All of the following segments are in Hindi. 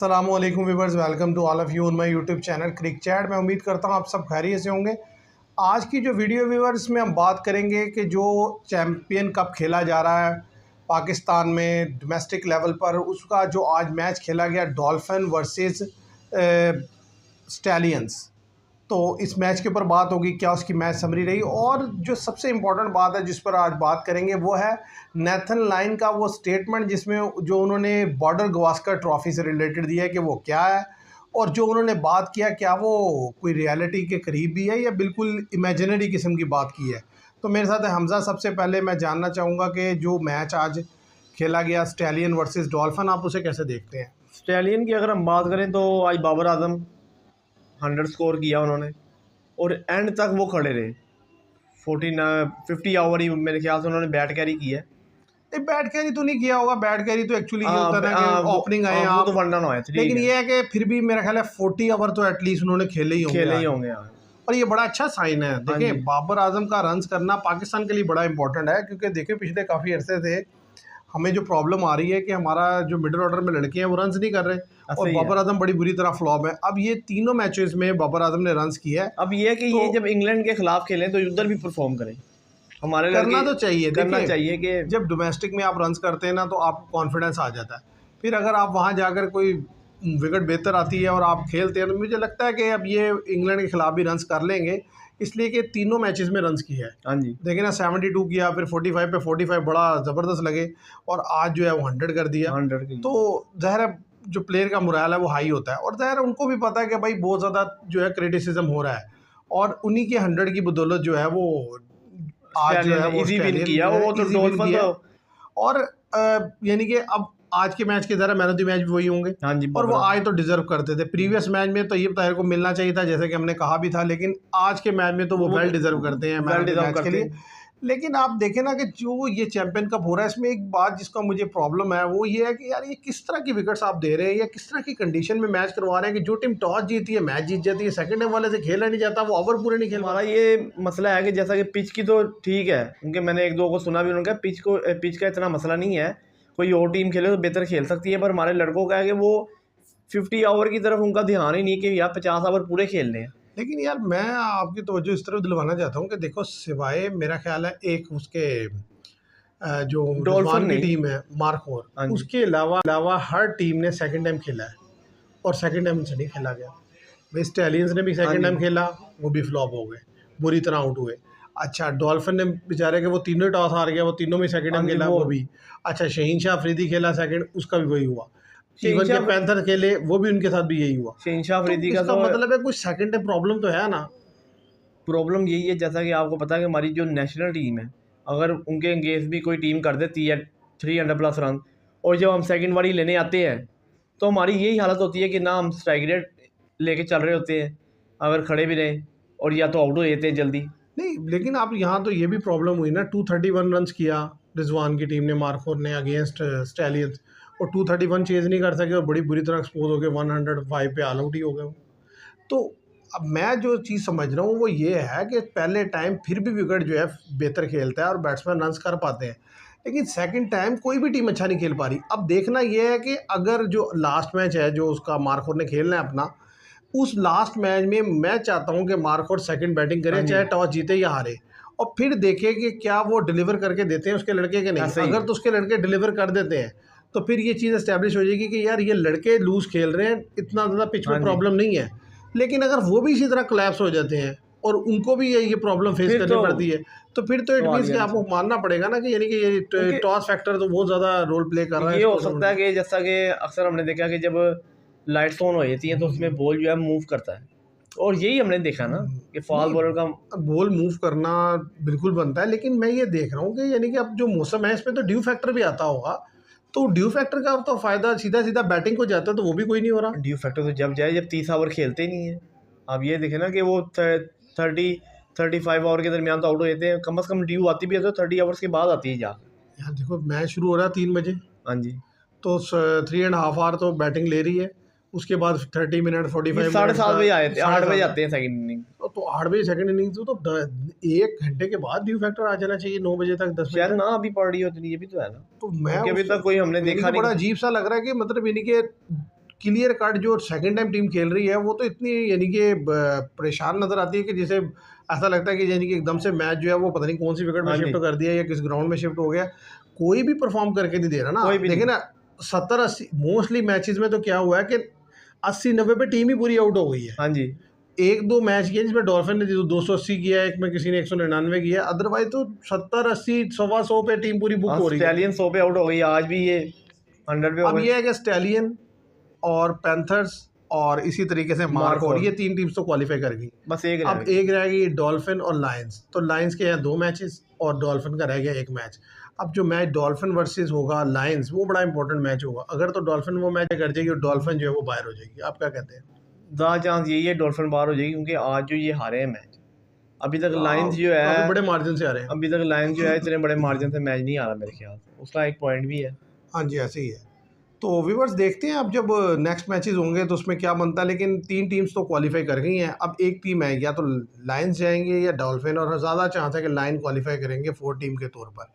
अस्सलामुअलैकुम viewers, welcome to all of you on my YouTube channel crick chat. मैं उम्मीद करता हूँ आप सब खैरियत से होंगे। आज की जो वीडियो व्यूअर्स में हम बात करेंगे कि जो चैम्पियन कप खेला जा रहा है पाकिस्तान में डोमेस्टिक लेवल पर, उसका जो आज मैच खेला गया डॉल्फिन वर्सेस स्टैलियंस। तो इस मैच के ऊपर बात होगी, क्या उसकी मैच समरी रही, और जो सबसे इम्पोर्टेंट बात है जिस पर आज बात करेंगे वो है नेथन लाइन का वो स्टेटमेंट जिसमें जो उन्होंने बॉर्डर गवास्कर ट्रॉफी से रिलेटेड दिया है कि वो क्या है, और जो उन्होंने बात किया क्या वो कोई रियलिटी के करीब भी है या बिल्कुल इमेजिनरी किस्म की बात की है। तो मेरे साथ है हमज़ा। सबसे पहले मैं जानना चाहूँगा कि जो मैच आज खेला गया स्टैलियन वर्सेस डॉल्फिन, आप उसे कैसे देखते हैं? स्टैलियन की अगर हम बात करें तो आज बाबर आजम 100 स्कोर किया उन्होंने और एंड तक वो खड़े रहे। 50 ओवर ही मेरे ख्याल से उन्होंने बैट कैरी की है। नहीं, बैट कैरी तो नहीं किया होगा। बैट कैरी तो एक्चुअली ये होता है ना कि ओपनिंग आए वो आप, तो 1 रन हुआ है, लेकिन ये है कि फिर भी मेरा ख्याल है 40 ओवर तो एटलीस्ट उन्होंने खेले ही होंगे यार। और ये बड़ा अच्छा साइन है। देखिए, बाबर आजम का रन्स करना पाकिस्तान के लिए बड़ा इंपॉर्टेंट है, क्योंकि देखिए पिछले काफ़ी अरसे से हमें जो प्रॉब्लम आ रही है कि हमारा जो मिडिल ऑर्डर में लड़के हैं वो रन्स नहीं कर रहे, और बाबर आजम बड़ी बुरी तरह फ्लॉप है। अब ये तीनों मैचेस में बाबर आजम ने रन्स किया है। अब ये है कि ये जब इंग्लैंड के खिलाफ खेलें तो उधर भी परफॉर्म करें, हमारे करना तो चाहिए। करना चाहिए कि जब डोमेस्टिक में आप रन्स करते हैं ना तो आपको कॉन्फिडेंस आ जाता है। फिर अगर आप वहाँ जाकर कोई विकेट बेहतर आती है और आप खेलते हैं तो मुझे लगता है कि अब ये इंग्लैंड के खिलाफ भी रन्स कर लेंगे, इसलिए कि तीनों मैचेस में रन्स किया है। हाँ जी, देखिए ना, 72 किया, फिर 45 पे 45 बड़ा ज़बरदस्त लगे, और आज जो है वो 100 कर दिया। 100 तो ज़ाहिर है जो प्लेयर का मोराल है वो हाई होता है, और ज़ाहिर है उनको भी पता है कि भाई बहुत ज़्यादा जो है क्रिटिसिज्म हो रहा है, और उन्हीं के 100 की बदौलत जो है वो आज जो है वो विन किया, वो तो डॉल्फिन तो। और यानी कि अब आज के मैच के ज़रा मैन ऑफ द मैच भी वही होंगे। हाँ जी, और वो आज तो डिजर्व करते थे। प्रीवियस मैच में तैयब ताहिर को मिलना चाहिए था, जैसे कि हमने कहा भी था, लेकिन आज के मैच में तो वो वेल डिजर्व करते हैं मैन ऑफ द मैच के लिए। लेकिन आप देखें ना कि जो ये चैंपियन कप हो रहा है, इसमें एक बात जिसका मुझे प्रॉब्लम है वो ये है कि यार ये किस तरह की विकेट्स आप दे रहे हैं या किस तरह की कंडीशन में मैच करवा रहे हैं कि जो टीम टॉस जीती है मैच जीत जाती है, सेकंड टाइम वाले से खेला नहीं जाता, वो ओवर पूरे नहीं खेल। हमारा ये मसला है कि जैसा कि पिच की तो ठीक है, क्योंकि मैंने एक दो को सुना भी, उन्होंने कहा पिच का इतना मसला नहीं है, कोई और टीम खेले तो बेहतर खेल सकती है, पर हमारे लड़कों का है कि वो 50 ओवर की तरफ उनका ध्यान ही नहीं कि यार 50 ओवर पूरे खेलने हैं। लेकिन यार मैं आपकी तवज्जो इस तरफ दिलवाना चाहता हूँ कि देखो, सिवाय मेरा ख्याल है एक उसके जो डॉल्फिन की टीम है मार्कोर, उसके अलावा हर टीम ने सेकंड टाइम खेला है और सेकंड टाइम से नहीं खेला गया। भाई स्टैलियंस ने भी सेकंड टाइम खेला, वो भी फ्लॉप हो गए, बुरी तरह आउट हुए। अच्छा, डॉल्फिन ने बेचारे के वो तीनों टॉस हार गया, वो तीनों में सेकंड टाइम खेला, वो भी। अच्छा, शहीन शाह अफरीदी खेला सेकंड, उसका भी वही हुआ। इवन के पैंथर खेले, वो भी उनके साथ भी यही हुआ। शहीन शाह अफरीदी का मतलब है कुछ सेकंड टाइम प्रॉब्लम तो है ना। प्रॉब्लम यही है, जैसा कि आपको पता है कि हमारी जो नेशनल टीम है, अगर उनके अगेंस्ट भी कोई टीम कर देती है 300+ रन, और जब हम सेकंड बारी लेने आते हैं तो हमारी यही हालत होती है कि ना हम स्ट्राइक रेट लेके चल रहे होते हैं अगर खड़े भी रहें, और या तो आउट हो जाते हैं जल्दी। नहीं, लेकिन आप यहाँ तो ये भी प्रॉब्लम हुई ना, 231 रन किया रिजवान की टीम ने, मार्कोर ने, अगेंस्ट स्टैलियंस, और 231 चेज नहीं कर सके और बड़ी बुरी तरह एक्सपोज हो गए, 105 पे ऑल आउट ही हो गए। तो अब मैं जो चीज़ समझ रहा हूँ वो ये है कि पहले टाइम फिर भी विकेट जो है बेहतर खेलता है और बैट्समैन रन कर पाते हैं, लेकिन सेकंड टाइम कोई भी टीम अच्छा नहीं खेल पा रही। अब देखना ये है कि अगर जो लास्ट मैच है जो उसका मार्कोर ने खेलना है अपना, उस लास्ट मैच में मैं चाहता हूं कि मार्कोर सेकंड बैटिंग करे, चाहे टॉस जीते या हारे, और फिर देखे कि क्या वो डिलीवर करके देते हैं उसके लड़के के नहीं। अगर तो उसके लड़के डिलीवर कर देते हैं तो फिर ये चीज़ एस्टेब्लिश हो जाएगी कि यार ये लड़के लूज खेल रहे हैं, इतना ज़्यादा पिच में प्रॉब्लम नहीं है। लेकिन अगर वो भी इसी तरह कोलैप्स हो जाते हैं और उनको भी ये प्रॉब्लम फेस करनी पड़ती है, तो फिर तो इट मीन्स कि आपको मानना पड़ेगा ना कि यानी कि ये टॉस फैक्टर तो बहुत ज़्यादा रोल प्ले कर रहा है। ये हो सकता है कि जैसा कि अक्सर हमने देखा कि जब लाइट्स ऑन हो जाती हैं तो उसमें बॉल जो है मूव करता है, और यही हमने देखा ना कि फास्ट बॉलर का बॉल मूव करना बिल्कुल बनता है। लेकिन मैं ये देख रहा हूँ कि यानी कि अब जो मौसम है इसमें तो ड्यू फैक्टर भी आता होगा, तो ड्यू फैक्टर का तो फ़ायदा सीधा सीधा बैटिंग को जाता है, तो वो भी कोई नहीं हो रहा। ड्यू फैक्टर तो जब जाए जब 30 ओवर खेलते ही नहीं है। आप ये देखें ना कि वो 35 ओवर के दरमियान तो आउट हो जाते हैं, कम से कम ड्यू आती भी है तो 30 ओवर्स के बाद आती है जाकर। यार देखो, मैच शुरू हो रहा है 3 बजे, हाँ जी, तो 3.5 आवर तो बैटिंग ले रही है, उसके बाद 30 मिनट 45 7:30 बजे आए थे, 8 बजे आते हैं सेकंड इनिंग, तो 8 बजे सेकंड इनिंग्स तो 1 घंटे के बाद ड्यू फैक्टर आ जाना चाहिए, 9 बजे तक, 10 बजे शायद ना अभी पड़ रही होती, ये भी तो है ना। तो मैं अभी तक कोई हमने देखा नहीं। बड़ा अजीब सा लग रहा है कि मतलब यानी कि क्लियर कट जो सेकंड टाइम टीम खेल रही है वो तो इतनी यानी कि परेशान नज़र आती है कि जैसे ऐसा लगता है कि यानी कि एकदम से मैच जो है वो पता नहीं कौन सी विकेट में हाँ शिफ्ट जी, कर दिया या किस ग्राउंड में शिफ्ट हो गया, कोई भी परफॉर्म करके नहीं दे रहा ना। कोई भी देखिए नहीं। ना 70-80 मोस्टली मैचेस में तो क्या हुआ है कि 80-90 पे टीम ही पूरी आउट हो गई है। हाँ जी, एक दो मैच किए जिसमें डॉल्फिन ने 280 किया, एक में किसी ने 199 किया, अदरवाइज तो 70-80 100 पे टीम पूरी बुक हो रही है। ऑस्ट्रेलियन 100 पे आउट हो गई, आज भी ये 100 पे हो अब गए। ये है कि स्टैलियन और पैंथर्स और इसी तरीके से मार्कोर, मार्कोर ये 3 टीम्स तो क्वालिफाई कर गई। बस एक रह अब गई। एक रह गई डॉल्फिन और लायंस, तो लायंस के हैं 2 मैचेस और डॉल्फिन का रह गया 1 मैच। अब जो मैच डॉल्फिन वर्सेस होगा लायंस, वो बड़ा इंपॉर्टेंट मैच होगा। अगर तो डॉल्फिन वो मैच कर जाएगी और डॉल्फिन जो है वो बाहर हो जाएगी। आप क्या कहते हैं? ज़्यादा चांस यही है डॉल्फिन बाहर हो जाएगी, क्योंकि आज जो ये हारे हैं मैच, अभी तक लायंस जो काफ़ी है बड़े मार्जिन से आ रहे हैं। अभी तक लायंस जो है इतने बड़े मार्जिन से मैच नहीं आ रहा मेरे ख्याल से, उसका एक पॉइंट भी है। हाँ जी, ऐसे ही है। तो व्यूअर्स देखते हैं अब जब नेक्स्ट मैचेस होंगे तो उसमें क्या बनता है, लेकिन 3 टीम्स तो क्वालिफाई कर गई हैं। अब एक टीम है, या तो लायंस जाएंगे या डॉल्फिन, और ज़्यादा चांस है कि लायन क्वालिफाई करेंगे 4 टीम के तौर पर,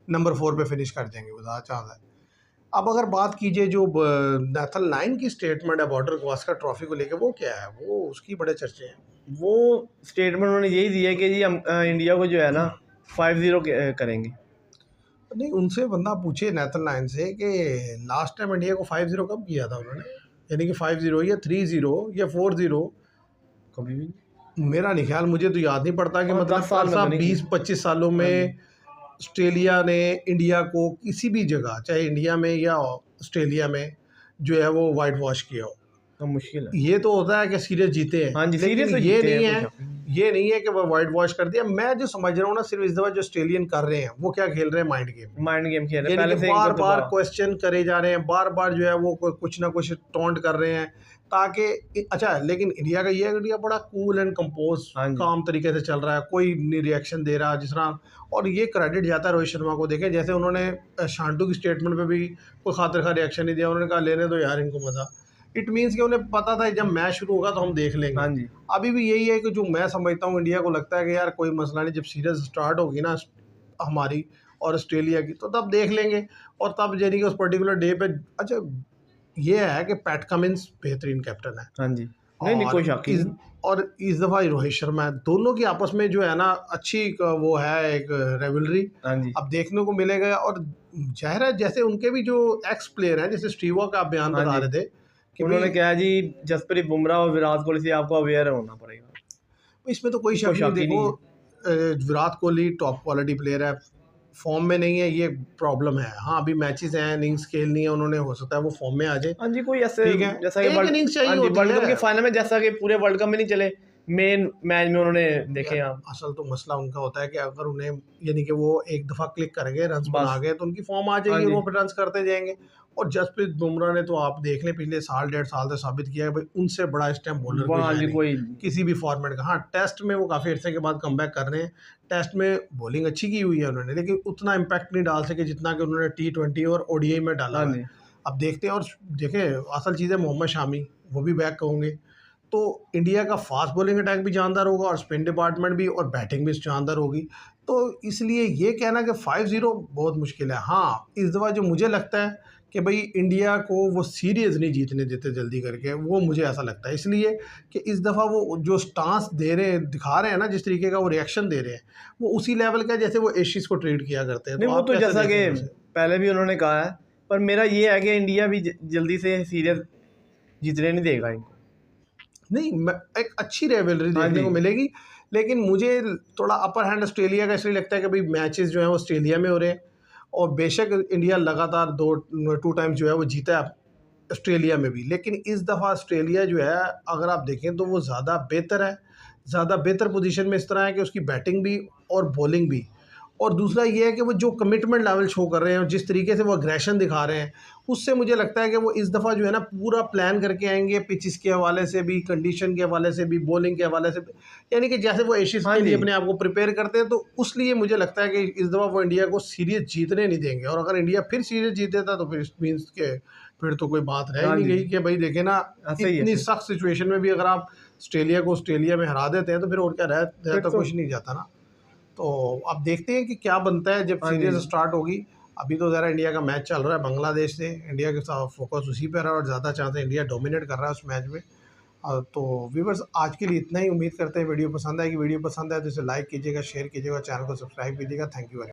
नंबर 4 पे फिनिश कर जाएंगे, वो ज़्यादा चांस है। अब अगर बात कीजिए जो नेथन लाइन की स्टेटमेंट है बॉर्डर गवास्कर ट्रॉफी को लेकर, वो क्या है, वो उसकी बड़े चर्चे हैं। वो स्टेटमेंट उन्होंने यही दिया कि जी हम इंडिया को जो है ना 5-0 करेंगे। नहीं, उनसे बंदा पूछे नेथन लाइन से कि लास्ट टाइम इंडिया को 5-0 कब किया था उन्होंने, यानी कि 5-0 या 3-0 या 4-0। कभी भी मेरा नहीं ख्याल, मुझे तो याद नहीं पड़ता कि और मतलब 10 साल में तो नहीं किया। 20-25 सालों हाँ जी, में ऑस्ट्रेलिया ने इंडिया को किसी भी जगह, चाहे इंडिया में या ऑस्ट्रेलिया में, जो है वो वाइट वॉश किया हो। तो मुश्किल है। ये तो होता है कि सीरीज जीते हैं, हाँ जी, लेकिन सीरियस तो ये जीते हैं, नहीं कोई है, शक नहीं। ये नहीं है कि वो वाइट वॉश कर दिया। मैं जो समझ रहा हूँ ना, सिर्फ इस दफा जो ऑस्ट्रेलियन कर रहे हैं वो क्या खेल रहे हैं, माइंड गेम। माइंड गेम खेल रहे हैं, यानी कि पहले से बार इनको बार दबा। क्वेश्चन करे जा रहे हैं, बार बार जो है वो कुछ ना कुछ टॉन्ट कर रहे हैं ताकि अच्छा। लेकिन इंडिया का ये है कि इंडिया बड़ा कूल एंड कंपोज हाँ जी, काम तरीके से चल रहा है, कोई नहीं रिएक्शन दे रहा जिस तरह। और ये क्रेडिट जाता है रोहित शर्मा को। देखें जैसे उन्होंने शांटू की स्टेटमेंट पे भी कोई खातिर खा रिएक्शन नहीं दिया, उन्होंने कहा लेने दो यार इनको मज़ा। इट मीन्स कि उन्हें पता था जब मैच शुरू होगा तो हम देख लेंगे। हाँ जी, अभी भी यही है कि जो मैं समझता हूँ, इंडिया को लगता है कि यार कोई मसला नहीं, जब सीरीज स्टार्ट होगी ना हमारी और ऑस्ट्रेलिया की, तो तब देख लेंगे। और तब यानी कि उस पर्टिकुलर डे पे अच्छा, ये है कि पैट कमिंस बेहतरीन कैप्टन है। हाँ जी। नहीं नहीं, कोई और शक ही इस नहीं। और इस दफ़ा रोहित शर्मा है, दोनों की आपस में जो है ना अच्छी वो है एक रेवलरी हाँ जी, अब देखने को मिलेगा। और जाहिर है जैसे उनके भी जो एक्स प्लेयर हैं, जैसे स्टीवा का आप बयान हाँ बता जी। रहे थे कि उन्होंने भाई कहा जी जसप्रीत बुमराह और विराट कोहली से आपको अवेयर होना पड़ेगा। इसमें तो कोई कोई शक नहीं। शक ही देखो नहीं है। Virat Kohli top quality player है, फॉर्म में नहीं है, ये प्रॉब्लम है। हाँ अभी मैचेस हैं, इनिंग्स खेलनी है उन्होंने, हो सकता है वो फॉर्म में आ जाए। हाँ जी, कोई ऐसे ठीक है, जैसा कि एक वर्ल्ड, इनिंग्स हाँ चाहिए जी, होती वर्ल्ड कप के है। फाइनल में जैसा कि पूरे वर्ल्ड कप में नहीं चले, मेन मैच में उन्होंने देखे यार आप। असल तो मसला उनका होता है कि अगर उन्हें यानी कि वो एक दफ़ा क्लिक कर गए, रन्स बना बस। गए, तो उनकी फॉर्म आ हाँ जाएगी और जी, वो फिर रन्स करते जाएंगे। और जसप्रीत बुमराह ने तो आप देख लें पिछले साल 1.5 साल से साबित किया है भाई उनसे बड़ा इस टाइम बॉलर कोई वहाँ है जी नहीं कोई। किसी भी फॉर्मेट का। हाँ टेस्ट में वो काफ़ी अर्से के बाद कमबैक कर रहे हैं, टेस्ट में बॉलिंग अच्छी की हुई है उन्होंने, लेकिन उतना इम्पैक्ट नहीं डाल सके जितना कि उन्होंने T20 और ODI में डाला हाँ हुआ है। जी, अब देखते हैं। और देखें असल चीज़ है मोहम्मद शामी, वो भी बैक होंगे, तो इंडिया का फास्ट बॉलिंग अटैक भी जानदार होगा और स्पिन डिपार्टमेंट भी और बैटिंग भी जानदार होगी। तो इसलिए ये कहना कि 5-0 बहुत मुश्किल है। हाँ इस दफ़ा जो मुझे लगता है कि भाई इंडिया को वो सीरीज़ नहीं जीतने देते जल्दी करके, वो मुझे ऐसा लगता है। इसलिए कि इस दफ़ा वो जो स्टांस दे रहे हैं, दिखा रहे हैं ना, जिस तरीके का वो रिएक्शन दे रहे हैं, वो उसी लेवल का है जैसे वो एशियस को ट्रीट किया करते हैं। नहीं तो वो आप तो कैसे जैसा देख कि रहे हैं उसे? पहले भी उन्होंने कहा है, पर मेरा ये है कि इंडिया भी जल्दी से सीरियस जीतने नहीं देगा इनको। नहीं एक अच्छी रेवलरी हाँ देखने जी, को मिलेगी, लेकिन मुझे थोड़ा अपर हैंड ऑस्ट्रेलिया का इसलिए लगता है कि भाई मैचेस जो हैं वो ऑस्ट्रेलिया में हो रहे हैं। और बेशक इंडिया लगातार 2 टाइम्स जो है वो जीता है ऑस्ट्रेलिया में भी, लेकिन इस दफ़ा ऑस्ट्रेलिया जो है अगर आप देखें तो वो ज़्यादा बेहतर है, ज़्यादा बेहतर पोजीशन में इस तरह है कि उसकी बैटिंग भी और बॉलिंग भी। और दूसरा ये है कि वो जो कमिटमेंट लेवल शो कर रहे हैं और जिस तरीके से वो अग्रेशन दिखा रहे हैं, उससे मुझे लगता है कि वो इस दफ़ा जो है ना पूरा प्लान करके आएंगे, पिचेस के हवाले से भी, कंडीशन के हवाले से भी, बॉलिंग के हवाले से भी। यानी कि जैसे वो एशियस हाँ के लिए जी, अपने आप को प्रिपेयर करते हैं, तो उसलिए मुझे लगता है कि इस दफ़ा वो इंडिया को सीरीज जीतने नहीं देंगे। और अगर इंडिया फिर सीरीज जीतेता तो फिर मीन्स के फिर तो कोई बात रह ही हाँ नहीं जी, गई कि भाई देखे ना, ऐसा ही है इतनी फिर। सख्त सिचुएशन में भी अगर आप ऑस्ट्रेलिया को ऑस्ट्रेलिया में हरा देते हैं तो फिर और क्या फिर रहता, तो कुछ नहीं जाता ना। तो अब देखते हैं कि क्या बनता है जब हाँ जी, सीरीज स्टार्ट होगी। अभी तो ज़रा इंडिया का मैच चल रहा है बांग्लादेश से, इंडिया के साथ फोकस उसी पर है और ज़्यादा चांस है इंडिया डोमिनेट कर रहा है उस मैच में। तो व्यूवर्स आज के लिए इतना ही, उम्मीद करते हैं वीडियो पसंद आएगी। वीडियो पसंद आए तो इसे लाइक कीजिएगा, शेयर कीजिएगा, चैनल को सब्सक्राइब कीजिएगा। Thank you very